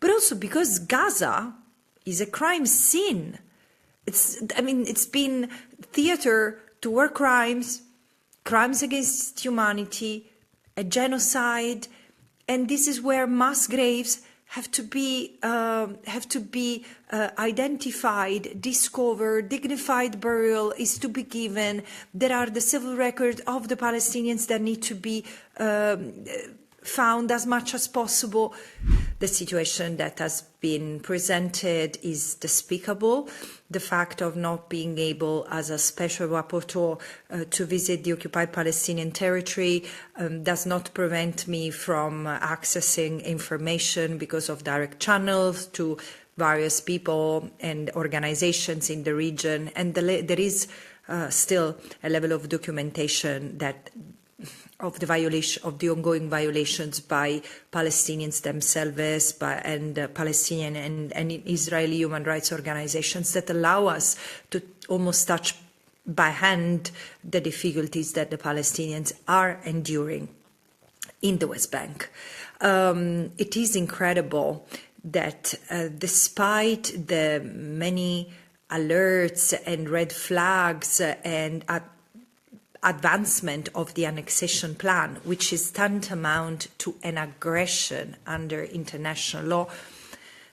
but also because Gaza is a crime scene. It's been theater to war crimes, crimes against humanity, a genocide, and this is where mass graves have to be identified, discovered, dignified burial is to be given. There are the civil records of the Palestinians that need to be found as much as possible. The situation that has been presented is despicable. The fact of not being able, as a special rapporteur, to visit the occupied Palestinian territory does not prevent me from accessing information because of direct channels to various people and organizations in the region. And there is still a level of documentation that of the ongoing violations by Palestinians themselves and Palestinian and Israeli human rights organizations that allow us to almost touch by hand the difficulties that the Palestinians are enduring in the West Bank. It is incredible that despite the many alerts and red flags and advancement of the annexation plan, which is tantamount to an aggression under international law,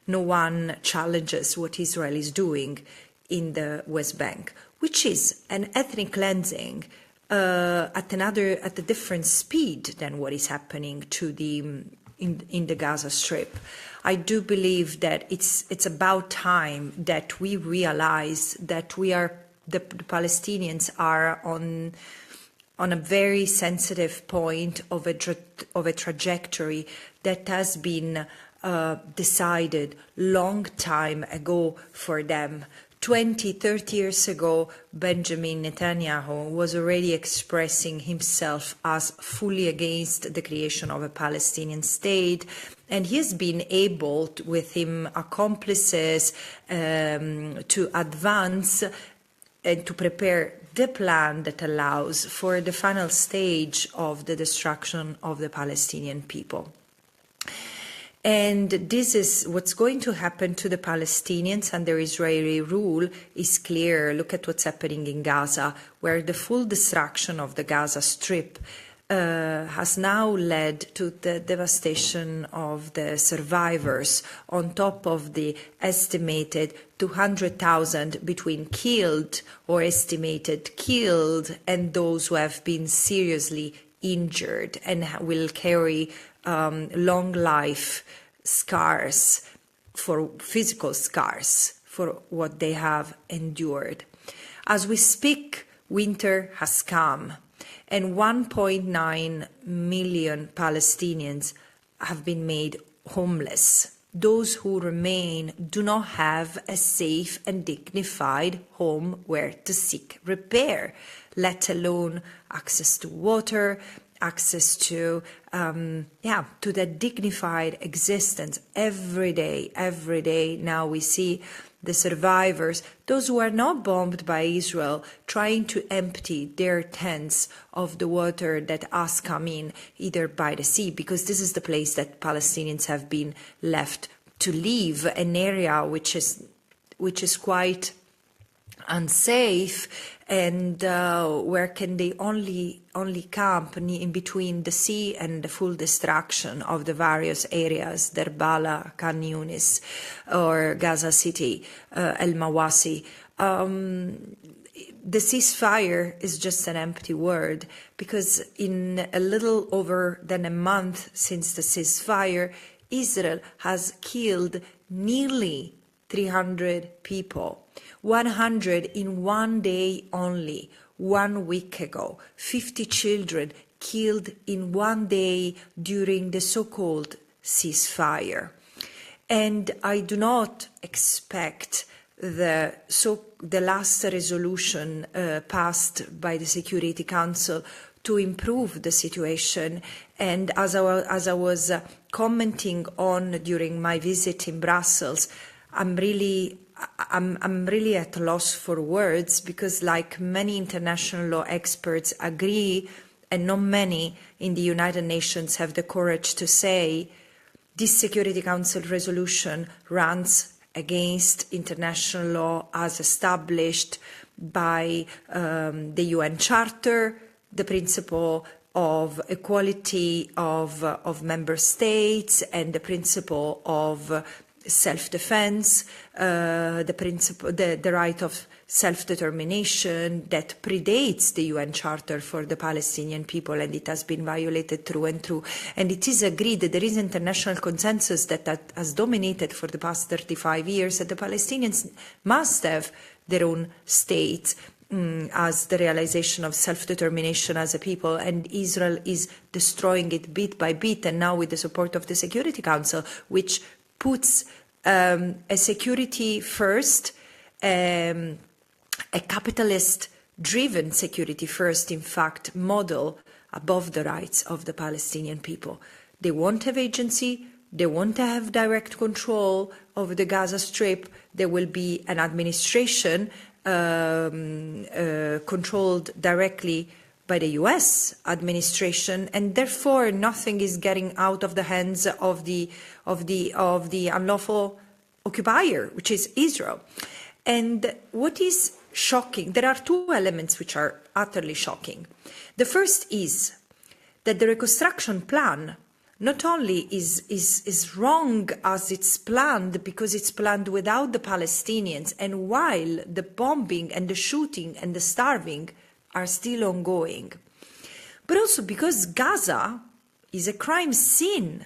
no one challenges what Israel is doing in the West Bank, which is an ethnic cleansing at a different speed than what is happening in the Gaza Strip. I do believe that it's about time that we realize that the Palestinians are on a very sensitive point of a trajectory that has been decided long time ago for them. 20, 30 years ago, Benjamin Netanyahu was already expressing himself as fully against the creation of a Palestinian state, and he has been able, with him accomplices, to advance and to prepare the plan that allows for the final stage of the destruction of the Palestinian people. And this is what's going to happen to the Palestinians under Israeli rule is clear. Look at what's happening in Gaza, where the full destruction of the Gaza Strip has now led to the devastation of the survivors, on top of the estimated 200,000 between killed or estimated killed and those who have been seriously injured and will carry long life scars, for physical scars, for what they have endured. As we speak, winter has come, and 1.9 million Palestinians have been made homeless. Those who remain do not have a safe and dignified home where to seek repair, let alone access to water, access to that dignified existence. Every day now we see the survivors, those who are not bombed by Israel, trying to empty their tents of the water that has come in, either by the sea, because this is the place that Palestinians have been left to live, an area which is quite unsafe, and where can they only camp in between the sea and the full destruction of the various areas, Derbala, Khan Yunis, or Gaza City, El Mawasi. The ceasefire is just an empty word, because in a little over than a month since the ceasefire, Israel has killed nearly 300 people. 100 in one day only, 1 week ago. 50 children killed in one day during the so-called ceasefire. And I do not expect the last resolution passed by the Security Council to improve the situation. And as I was commenting on during my visit in Brussels, I'm really at a loss for words, because like many international law experts agree, and not many in the United Nations have the courage to say, this Security Council resolution runs against international law as established by the UN Charter, the principle of equality of member states, and the principle of self-defense, the right of self-determination that predates the UN Charter for the Palestinian people, and it has been violated through and through. And it is agreed that there is international consensus that has dominated for the past 35 years that the Palestinians must have their own state as the realization of self-determination as a people, and Israel is destroying it bit by bit, and now with the support of the Security Council, which puts a security first, a capitalist-driven security first, in fact, model above the rights of the Palestinian people. They won't have agency, they won't have direct control over the Gaza Strip. There will be an administration controlled directly by the US administration, and therefore nothing is getting out of the hands of the unlawful occupier, which is Israel. And what is shocking, there are two elements which are utterly shocking. The first is that the reconstruction plan not only is wrong as it's planned, because it's planned without the Palestinians, and while the bombing and the shooting and the starving are still ongoing, but also because Gaza is a crime scene.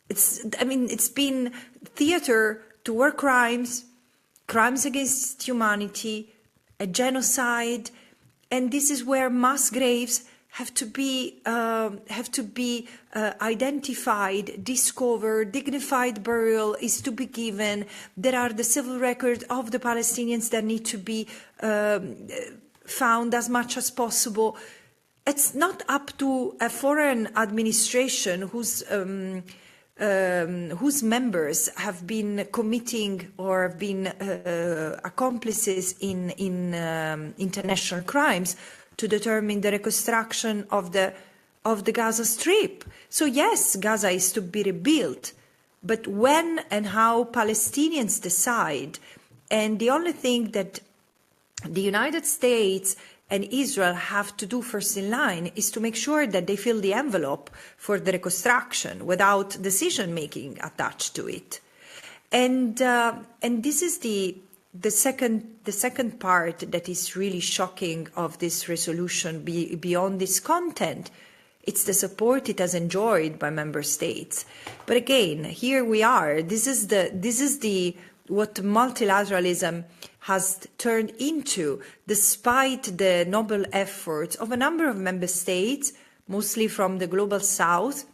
It's been theater to war crimes, crimes against humanity, a genocide, and this is where mass graves have to be identified, discovered, dignified burial is to be given. There are the civil records of the Palestinians that need to be found as much as possible. It's not up to a foreign administration whose members have been committing or have been accomplices in international crimes to determine the reconstruction of the Gaza Strip. So yes, Gaza is to be rebuilt, but when and how Palestinians decide, and the only thing that the United States and Israel have to do first in line is to make sure that they fill the envelope for the reconstruction without decision-making attached to it. And this is the second part that is really shocking of this resolution beyond this content. It's the support it has enjoyed by member states. But again, here we are. This is what multilateralism has turned into, despite the noble efforts of a number of member states, mostly from the global south.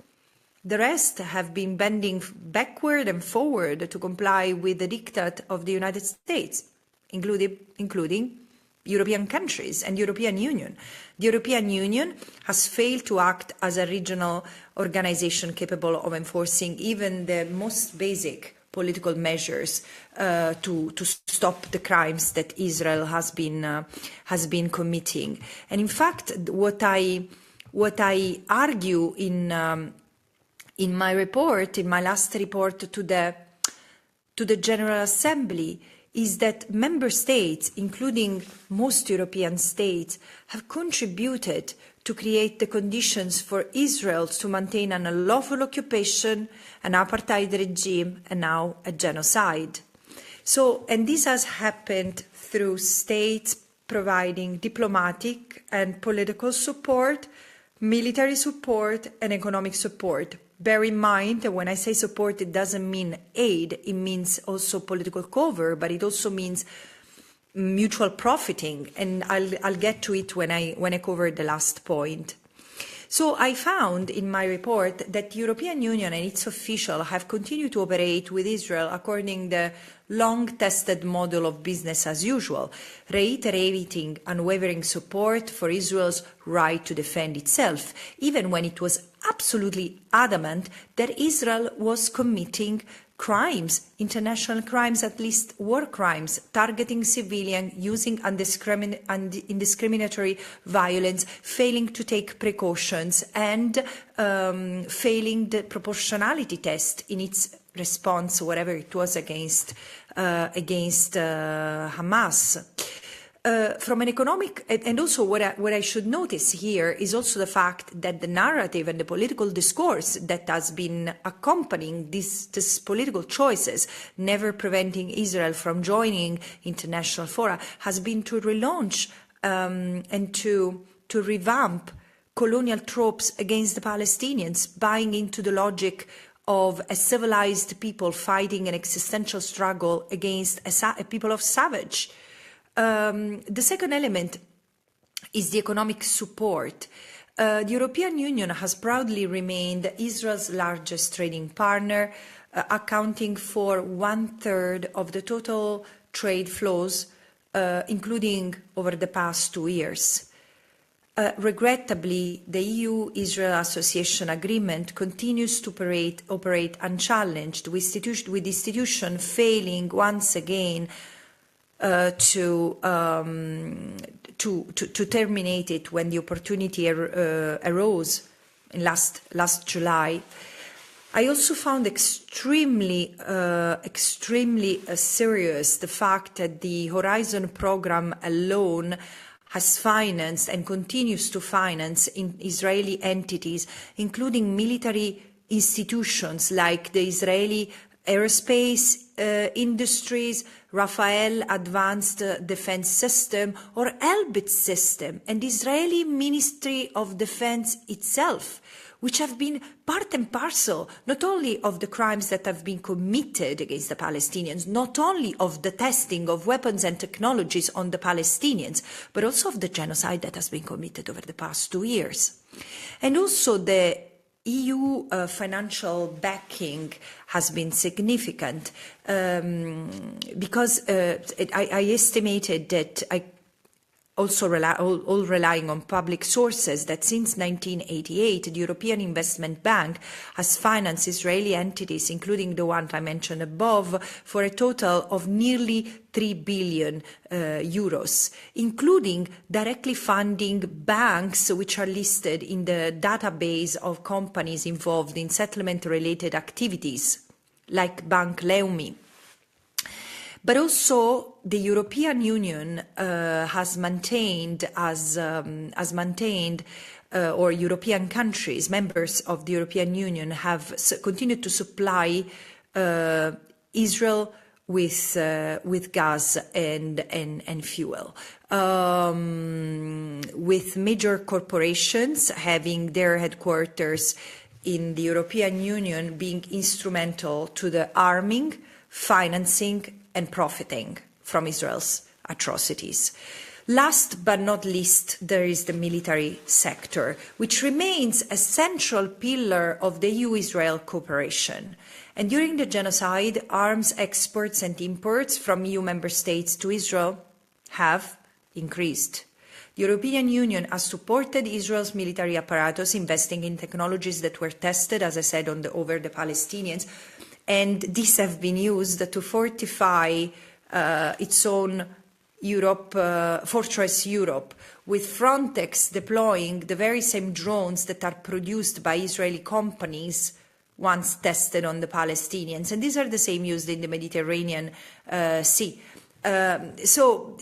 The rest have been bending backward and forward to comply with the diktat of the United States, including European countries and European Union. The European Union has failed to act as a regional organization capable of enforcing even the most basic political measures to stop the crimes that Israel has been committing. And in fact, what I argue in my report, in my last report to the General Assembly, is that member states, including most European states, have contributed to create the conditions for Israel to maintain an unlawful occupation, an apartheid regime, and now a genocide. So, and this has happened through states providing diplomatic and political support, military support, and economic support. Bear in mind that when I say support, it doesn't mean aid, it means also political cover, but it also means mutual profiting, and I'll get to it when I cover the last point. So I found in my report that the European Union and its officials have continued to operate with Israel according to the long-tested model of business as usual, reiterating unwavering support for Israel's right to defend itself, even when it was absolutely adamant that Israel was committing crimes, international crimes, at least war crimes, targeting civilians, using indiscriminatory violence, failing to take precautions, and failing the proportionality test in its response, whatever it was, against Hamas. From an economic, and also what I should notice here is also the fact that the narrative and the political discourse that has been accompanying these political choices, never preventing Israel from joining international fora, has been to relaunch and to revamp colonial tropes against the Palestinians, buying into the logic of a civilized people fighting an existential struggle against a people of savage. The second element is the economic support. The European Union has proudly remained Israel's largest trading partner, accounting for 1/3 of the total trade flows, including over the past 2 years. Regrettably, the EU-Israel Association Agreement continues to operate unchallenged, with institution failing once again to terminate it when the opportunity arose in last July. I also found extremely serious the fact that the Horizon program alone has financed and continues to finance in Israeli entities, including military institutions like the Israeli aerospace industries, Rafael Advanced Defense System, or Elbit System, and the Israeli Ministry of Defense itself, which have been part and parcel not only of the crimes that have been committed against the Palestinians, not only of the testing of weapons and technologies on the Palestinians, but also of the genocide that has been committed over the past 2 years. And also the EU financial backing has been significant because I estimated that also relying on public sources, that since 1988 the European Investment Bank has financed Israeli entities, including the one I mentioned above, for a total of nearly 3 billion euros, including directly funding banks which are listed in the database of companies involved in settlement-related activities, like Bank Leumi. But also, the European Union has maintained, or European countries, members of the European Union, have continued to supply Israel with gas and fuel, with major corporations having their headquarters in the European Union being instrumental to the arming, financing, and profiting from Israel's atrocities. Last but not least, there is the military sector, which remains a central pillar of the EU-Israel cooperation. And during the genocide, arms exports and imports from EU member states to Israel have increased. The European Union has supported Israel's military apparatus, investing in technologies that were tested, as I said, over the Palestinians, and these have been used to fortify its own fortress Europe, with Frontex deploying the very same drones that are produced by Israeli companies once tested on the Palestinians. And these are the same used in the Mediterranean Sea. So,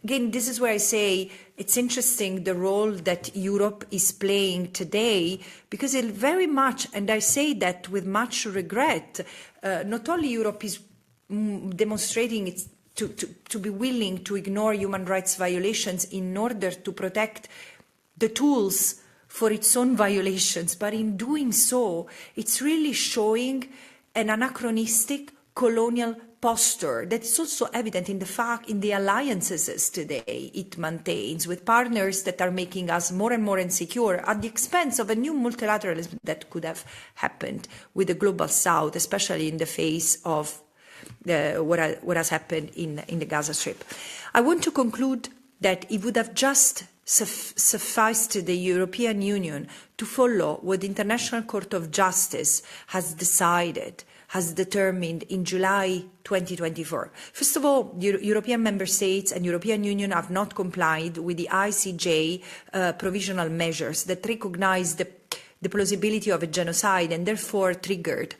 again, this is where I say it's interesting the role that Europe is playing today, because it very much, and I say that with much regret, not only Europe is demonstrating to be willing to ignore human rights violations in order to protect the tools for its own violations, but in doing so, it's really showing an anachronistic colonial posture that is also evident in the alliances today it maintains with partners that are making us more and more insecure at the expense of a new multilateralism that could have happened with the global South, especially in the face of what has happened in the Gaza Strip. I want to conclude that it would have just sufficed to the European Union to follow what the International Court of Justice has decided, has determined in July 2024. First of all, European member states and European Union have not complied with the ICJ provisional measures that recognize the plausibility of a genocide and therefore triggered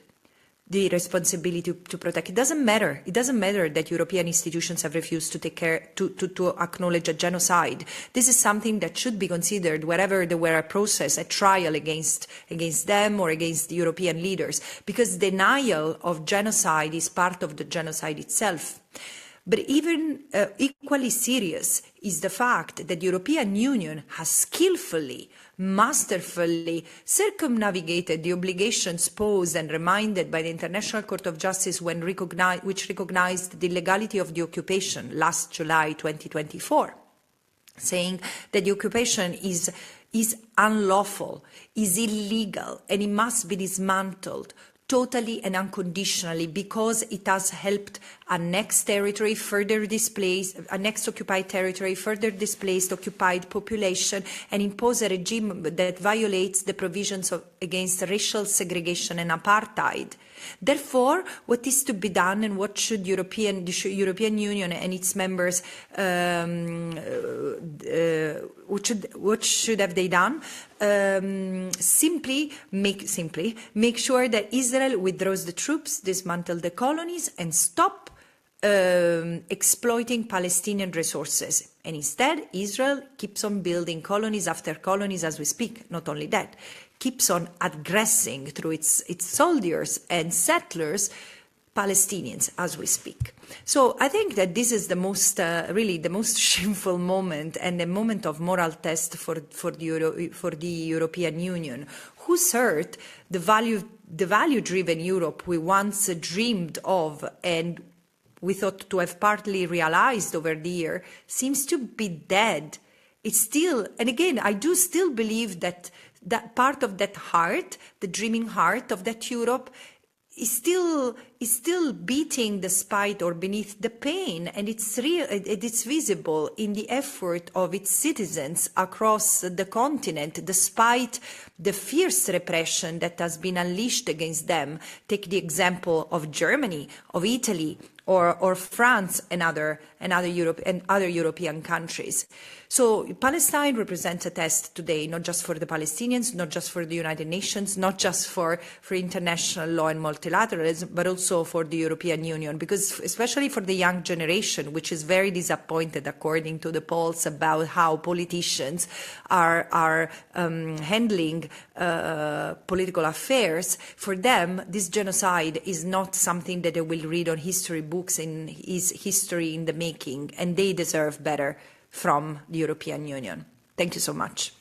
the responsibility to protect. It doesn't matter. It doesn't matter that European institutions have refused to take care, to acknowledge a genocide. This is something that should be considered wherever there were a process, a trial against them or against the European leaders, because denial of genocide is part of the genocide itself. But even equally serious is the fact that the European Union has skillfully, masterfully circumnavigated the obligations posed and reminded by the International Court of Justice which recognized the legality of the occupation last July 2024, saying that the occupation is unlawful, is illegal, and it must be dismantled totally and unconditionally, because it has helped annex territory, further displaced, annexed occupied territory, further displaced occupied population, and impose a regime that violates the provisions against racial segregation and apartheid. Therefore, what is to be done and what should the European Union and its members, what should have they done? Simply make sure that Israel withdraws the troops, dismantle the colonies, and stop exploiting Palestinian resources. And instead, Israel keeps on building colonies after colonies as we speak. Not only that, keeps on aggressing through its soldiers and settlers Palestinians as we speak. So I think that this is the most, really the most shameful moment and a moment of moral test for the European Union, whose hurt the value-driven Europe we once dreamed of and we thought to have partly realized over the year seems to be dead. It's still, and again, I do still believe that part of that heart, the dreaming heart of that Europe, is still beating despite or beneath the pain, and it's real. It's visible in the effort of its citizens across the continent, despite the fierce repression that has been unleashed against them. Take the example of Germany, of Italy, or France and other European countries. So Palestine represents a test today, not just for the Palestinians, not just for the United Nations, not just for international law and multilateralism, but also for the European Union, because especially for the young generation, which is very disappointed, according to the polls, about how politicians are handling political affairs. For them, this genocide is not something that they will read on history books and is history in the making, and they deserve better from the European Union. Thank you so much.